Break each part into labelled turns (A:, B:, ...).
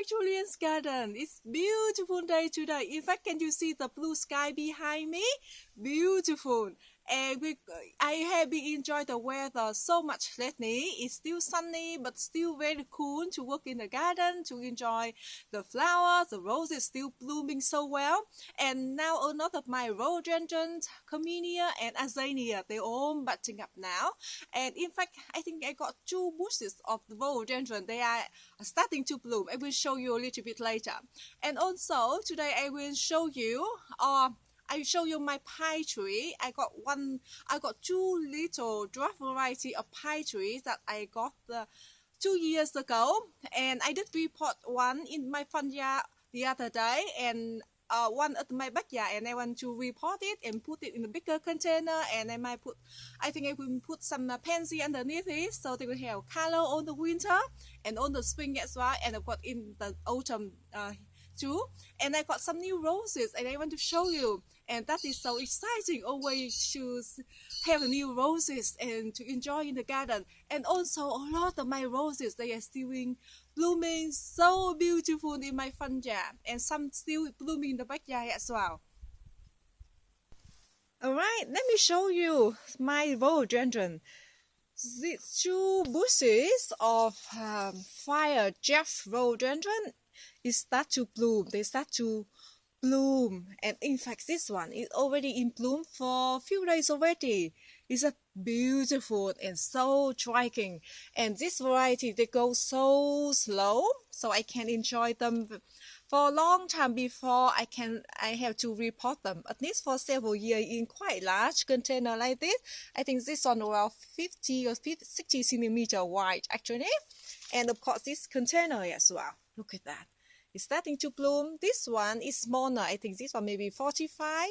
A: Julian's garden. It's beautiful day today. In fact, can you see the blue sky behind me? Beautiful. And I have been enjoying the weather so much lately. It's still sunny, but still very cool to work in the garden, to enjoy the flowers. The roses still blooming so well. And now a lot of my rhododendron, camellia, and azalea, they're all budding up now. And in fact, I think I got 2 bushes of the rhododendron. They are starting to bloom. I will show you a little bit later. And also, today I will show you my pine tree. I got 2 little dwarf variety of pine trees that I got 2 years ago, and I did repot one in my front yard the other day, and one at my backyard, and I want to repot it and put it in a bigger container, and I think I will put some pansy underneath it so they will have color on the winter and on the spring as well, and I've got in the autumn too. And I got some new roses and I want to show you, and that is so exciting. Always to have new roses and to enjoy in the garden. And also a lot of my roses, they are still blooming so beautiful in my front yard, and some still blooming in the backyard as well. Alright, let me show you my rhododendron. These 2 bushes of fire Jeff rhododendron start to bloom. They start to bloom, and in fact this one is already in bloom for a few days already. It's a beautiful and so striking, and this variety, they go so slow, so I can enjoy them for a long time before I have to repot them, at least for several years in quite large container like this. I think this one around 50 or 60 centimeter wide actually, and of course this container as well. Look at that. It's starting to bloom. This one is smaller. I think this one maybe 45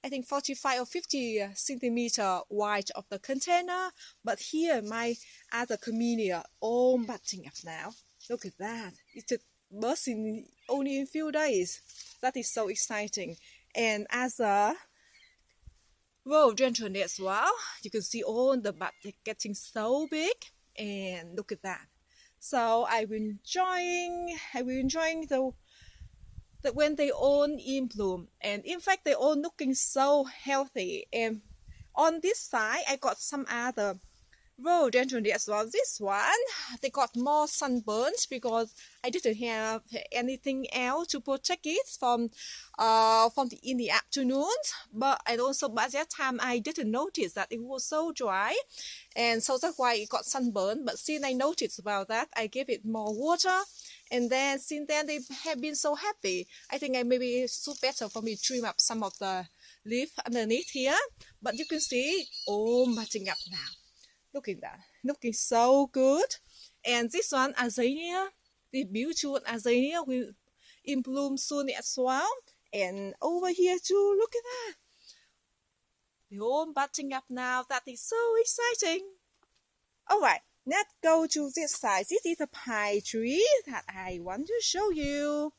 A: or 50 centimeter wide of the container. But here my other camellia all budding up now. Look at that. It's bursting only in a few days. That is so exciting. And as a rhododendron as well, you can see all the buds getting so big. And look at that. So I will enjoying the when they all in bloom, and in fact they all looking so healthy. And on this side I got some other rhododendron as well. This one, they got more sunburns because I didn't have anything else to protect it from in the afternoons. But by that time I didn't notice that it was so dry, and so that's why it got sunburned. But since I noticed about that, I gave it more water, and then since then they have been so happy. I think maybe it's better for me to trim up some of the leaf underneath here. But you can see all budding up now. Look at that, looking so good. And this one, azalea, the beautiful azalea, will in bloom soon as well. And over here too, look at that. They're all budding up now. That is so exciting. Alright, let's go to this side. This is a pine tree that I want to show you.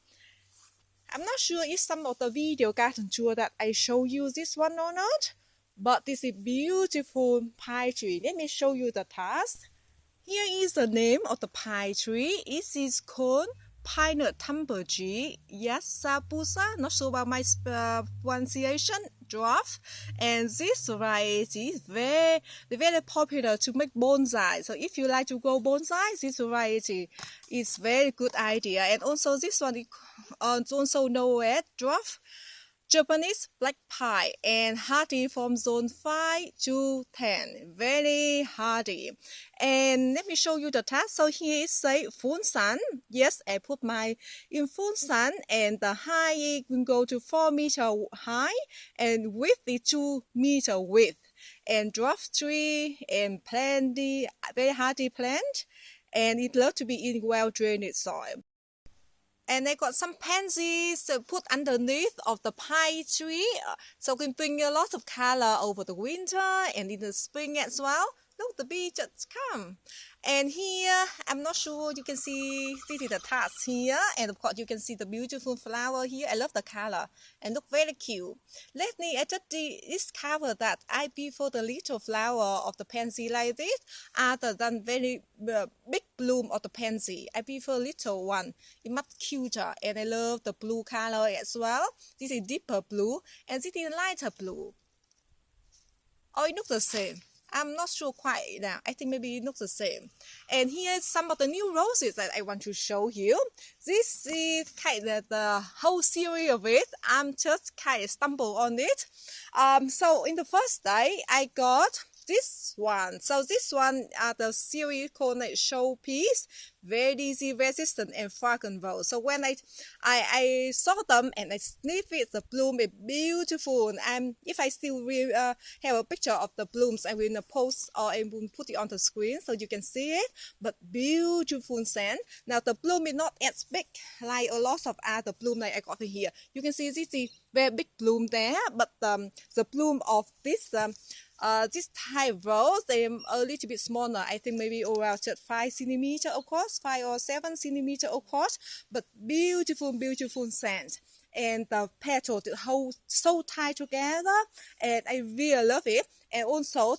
A: I'm not sure if some of the video garden tour that I show you this one or not. But this is beautiful pine tree. Let me show you the task. Here is the name of the pine tree. It is called Pinus Thunbergii Yatsubusa. Not sure about my pronunciation. Dwarf. And this variety is very popular to make bonsai. So if you like to grow bonsai, this variety is very good idea. And also this one is also known as dwarf Japanese black pine, and hardy from zone 5 to 10. Very hardy. And let me show you the task. So here it says full sun. Yes, I put my in full sun, and the height will go to 4 meter high, and width is 2 meter width. And dwarf tree and plenty, very hardy plant, and it loves to be in well-drained soil. And I got some pansies put underneath of the pine tree, so it can bring a lot of color over the winter and in the spring as well. look, the bee just come. And here, I'm not sure you can see, this is the task here. And of course, you can see the beautiful flower here. I love the color and look very cute. Lately, I just discovered that I prefer the little flower of the pansy like this other than very big bloom of the pansy. I prefer little one. It's much cuter. And I love the blue color as well. This is deeper blue and this is lighter blue. Oh, it looks the same. I'm not sure quite now. I think maybe it looks the same. And here's some of the new roses that I want to show you. This is kind of the whole series of it. I'm just kind of stumbled on it. So in the first day, I got this one. So this one are the series called Showpiece, very disease resistant and fragrant rose. So when I saw them and I sniffed it, the bloom is beautiful. And if I still have a picture of the blooms, I will post or I will put it on the screen so you can see it. But beautiful scent. Now the bloom is not as big like a lot of other bloom that I got here. You can see this is very big bloom there, but the bloom of this type rose, they're a little bit smaller. I think maybe around just 5 centimeters across, 5 or 7 centimeters across, but beautiful, beautiful scent. And the petals hold so tight together, and I really love it. And also,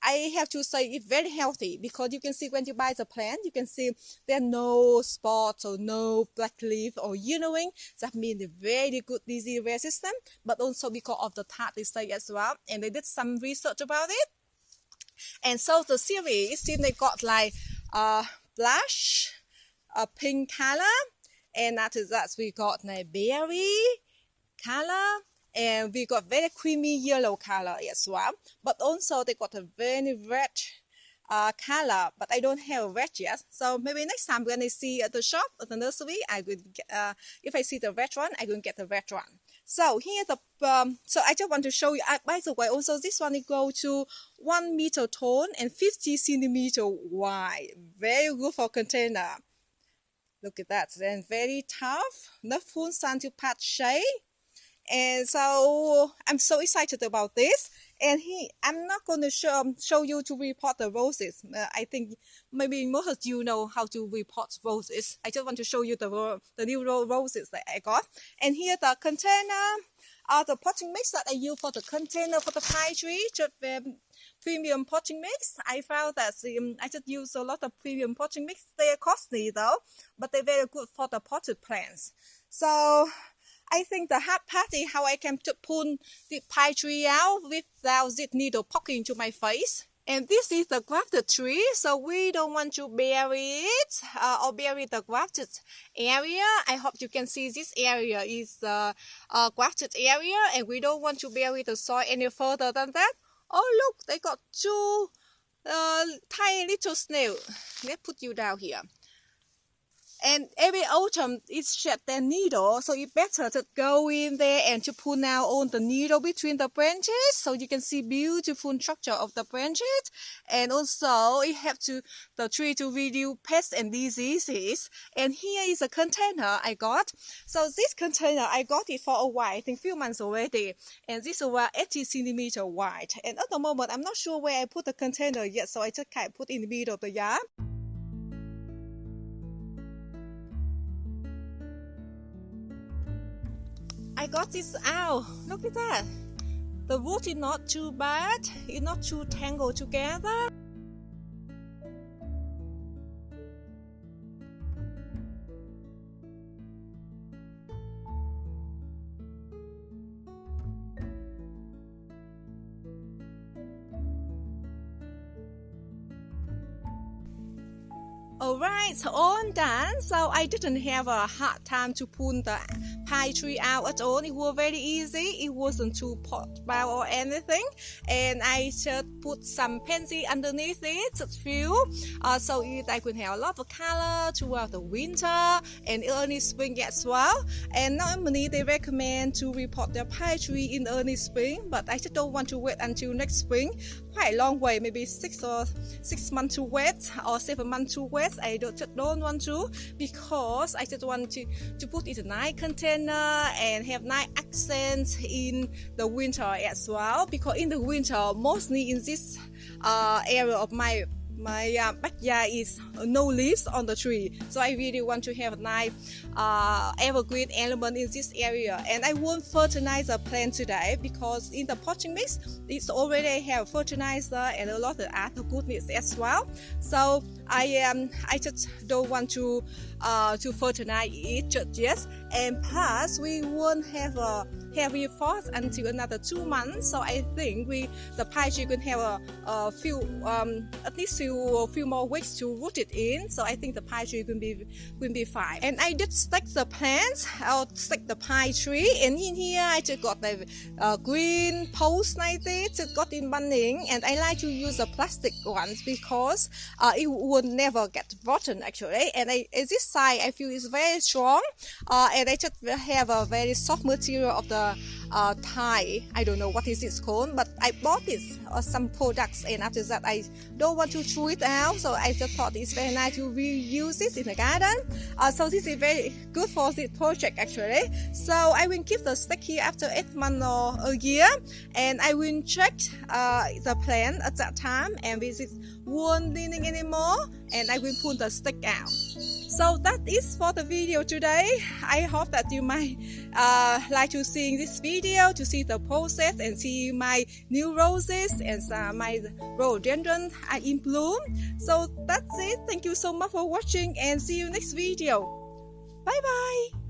A: I have to say it's very healthy because you can see when you buy the plant, you can see there are no spots or no black leaf or yellowing. That means it's very good disease resistant, but also because of the tart they say as well. And they did some research about it. And so the series, since they got like blush, a pink color, and after that we got like berry color. And we got very creamy yellow color as well. But also they got a very red color. But I don't have red yet. So maybe next time when I see at the shop, at the nursery, I will get, if I see the red one, I will get the red one. So here so I just want to show you, by the way, also this one it goes to 1 meter tall and 50 centimeter wide. Very good for container. Look at that. And very tough. Not full sun to patch shade. And so I'm so excited about this. And I'm not going to show you to repot the roses. I think maybe most of you know how to repot roses. I just want to show you the new roses that I got. And here the container, the potting mix that I use for the container for the pine tree, just premium potting mix. I found that I just use a lot of premium potting mix. They are costly though, but they're very good for the potted plants. So I think the hard part is how I can pull the pine tree out without this needle poking into my face. And this is the grafted tree, so we don't want to bury it or bury the grafted area. I hope you can see this area is the grafted area, and we don't want to bury the soil any further than that. Oh look, they got 2 tiny little snails. Let's put you down here. And every autumn, it shed their needle, so it's better to go in there and to pull out all the needle between the branches, so you can see beautiful structure of the branches. And also, it helps the tree to reduce pests and diseases. And here is a container I got. So this container, I got it for a while, I think a few months already. And this is about 80 centimeters wide. And at the moment, I'm not sure where I put the container yet, so I just kind of put in the middle of the yard. I got this out. Look at that. The root is not too bad. It's not too tangled together. Alright, so all done. So I didn't have a hard time to pull the pine tree out at all. It was very easy. It wasn't too pot bound or anything. And I just put some pansy underneath it, a few, so I could have a lot of color throughout the winter and early spring as well. And normally they recommend to repot their pine tree in early spring, but I just don't want to wait until next spring. Quite a long way, maybe 6 months to wait or 7 months to wait. I just don't want to, because I just want to put it in a nice container and have nice accents in the winter as well, because in the winter mostly in this area of my backyard is no leaves on the tree, so I really want to have a nice evergreen element in this area. And I won't fertilize the plant today, because in the potting mix it's already have fertilizer and a lot of other good mix as well, so I just don't want to fertilize it just yet. And plus we won't have a heavy frost until another 2 months, so I think the pine tree can have a few at least few more weeks to root it in, so I think the pine tree will be fine. And I did stick the plants, I'll stick the pine tree, and in here I just got the green post like this, just got in bunning, and I like to use the plastic ones because it would never get rotten actually. And this side I feel is very strong, and I just have a very soft material of the tie. I don't know what is it called, but I bought this some products, and after that I don't want to throw it out, so I just thought it's very nice to reuse it in the garden. So this is very good for this project actually. So I will keep the stick here after 8 months or a year, and I will check the plant at that time, and if it won't leaning anymore, and I will pull the stick out. So that is for the video today. I hope that you might like to see this video, to see the process and see my new roses and my rhododendron are in bloom. So that's it. Thank you so much for watching, and see you next video. Bye bye.